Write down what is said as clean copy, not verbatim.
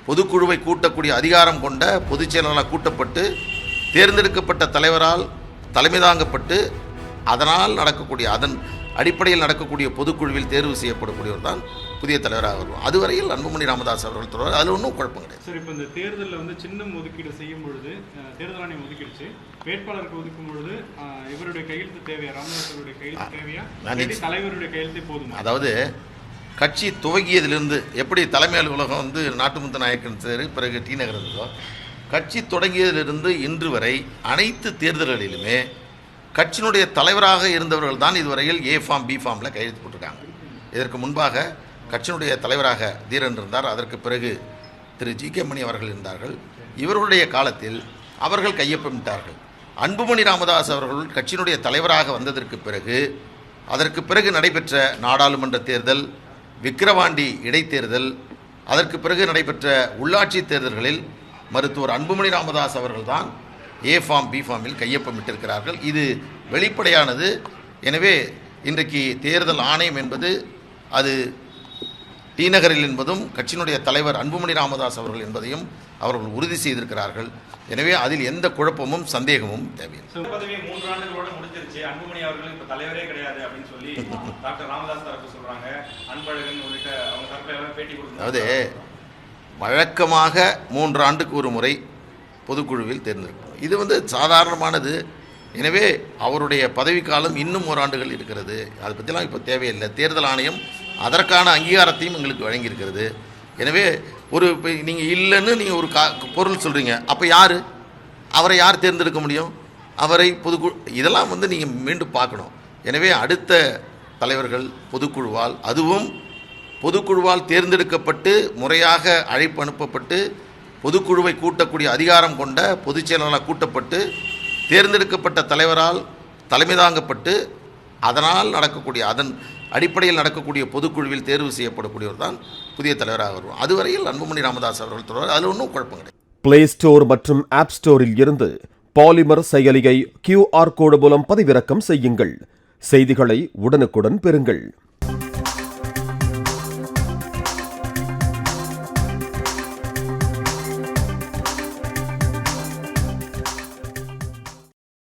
பொதுக்குழுவை கூட்டக்கூடிய அதிகாரம் கொண்ட பொதுச் செயலாளரால் கூட்டப்பட்டு தேர்ந்தெடுக்கப்பட்ட தலைவரால் தலைமை தாங்கப்பட்டு அதன் அடிப்படையில் நடக்கக்கூடிய பொதுக்குழுவில் தேர்வு செய்யப்படக்கூடியவர் தான் புதிய தலைவராக வருவோம். அதுவரையில் அன்புமணி ராமதாஸ் அவர்கள் தொடர்பாக அதில் ஒன்றும் குழப்பம் கிடையாது. சார், இப்போ இந்த தேர்தலில் சின்னம் ஒதுக்கீடு செய்யும் பொழுது தேர்தல் ஆணையம் ஒதுக்கிடுச்சு, வேட்பாளருக்கு ஒதுக்கும் பொழுது இவருடைய கையெழுத்து தேவையா, ராமதாஸ் அவருடைய கையெழுத்து தேவையா, தலைவருடைய கையெழுத்து போதுமா? அதாவது கட்சி துவங்கியதிலிருந்து எப்படி தலைமை அலுவலகம் நாட்டுமுத்த நாயக்கன் சேரு பிறகு டி நகர் இருந்ததோ, கட்சி தொடங்கியதிலிருந்து இன்று வரை அனைத்து தேர்தல்களிலுமே கட்சியினுடைய தலைவராக இருந்தவர்கள் தான் இதுவரையில் ஏ ஃபார்ம் பி ஃபார்மில் கையெழுத்து போட்டிருக்காங்க. இதற்கு முன்பாக கட்சியினுடைய தலைவராக தீரன் இருந்தார். அதற்கு பிறகு திரு ஜி கே மணி அவர்கள் இருந்தார்கள். இவர்களுடைய காலத்தில் அவர்கள் கையொப்பமிட்டார்கள். அன்புமணி ராமதாஸ் அவர்கள் கட்சியினுடைய தலைவராக வந்ததற்கு பிறகு அதற்கு பிறகு நடைபெற்ற நாடாளுமன்ற தேர்தல், விக்கிரவாண்டி இடைத்தேர்தல், அதற்கு பிறகு நடைபெற்ற உள்ளாட்சி தேர்தல்களில் மருத்துவர் அன்புமணி ராமதாஸ் அவர்கள்தான் ஏ ஃபார்ம் பி ஃபார்மில் கையொப்பமிட்டிருக்கிறார்கள். இது வெளிப்படையானது. எனவே இன்றைக்கு தேர்தல் ஆணையம் என்பது அது டி நகரில் என்பதும் கட்சியினுடைய தலைவர் அன்புமணி ராமதாஸ் அவர்கள் என்பதையும் அவர்கள் உறுதி செய்திருக்கிறார்கள். எனவே அதில் எந்த குழப்பமும் சந்தேகமும் தேவையில்லை. அதாவது வழக்கமாக 3 ஆண்டுக்கு ஒரு முறை பொதுக்குழுவில் தேர்ந்தெடுக்கும். இது சாதாரணமானது. எனவே அவருடைய பதவிக்காலம் இன்னும் 1 ஆண்டுகள் இருக்கிறது. அதை பற்றிலாம் இப்போ தேவையில்லை. தேர்தல் ஆணையம் அதற்கான அங்கீகாரத்தையும் எங்களுக்கு வழங்கியிருக்கிறது. எனவே இப்போ நீங்கள் இல்லைன்னு நீங்கள் ஒரு பொருள் சொல்கிறீங்க, அப்போ அவரை யார் தேர்ந்தெடுக்க முடியும்? அவரை பொதுக்குழு இதெல்லாம் நீங்கள் மீண்டும் பார்க்கணும். எனவே அடுத்த தலைவர்கள் பொதுக்குழுவால், அதுவும் பொதுக்குழுவால் தேர்ந்தெடுக்கப்பட்டு முறையாக அழைப்பு அனுப்பப்பட்டு பொதுக்குழுவை கூட்டக்கூடிய அதிகாரம் கொண்ட பொதுச் செயலாளரால் கூட்டப்பட்டு தேர்ந்தெடுக்கப்பட்ட தலைவரால் தலைமை தாங்கப்பட்டு அதன் அடிப்படையில் நடக்கக்கூடிய பொதுக்குழுவில் தேர்வு செய்யப்படக்கூடியவர் தான் புதிய தலைவராக வருவோம். அதுவரையில் அன்புமணி ராமதாஸ் அவர்கள் தொடர்பாக அதில் ஒன்றும் குழப்பம் கிடையாது. பிளே ஸ்டோர் மற்றும் ஆப் ஸ்டோரில் இருந்து பாலிமர் செயலியை QR கோடு மூலம் பதிவிறக்கம் செய்யுங்கள். செய்திகளை உடனுக்குடன் பெறுங்கள்.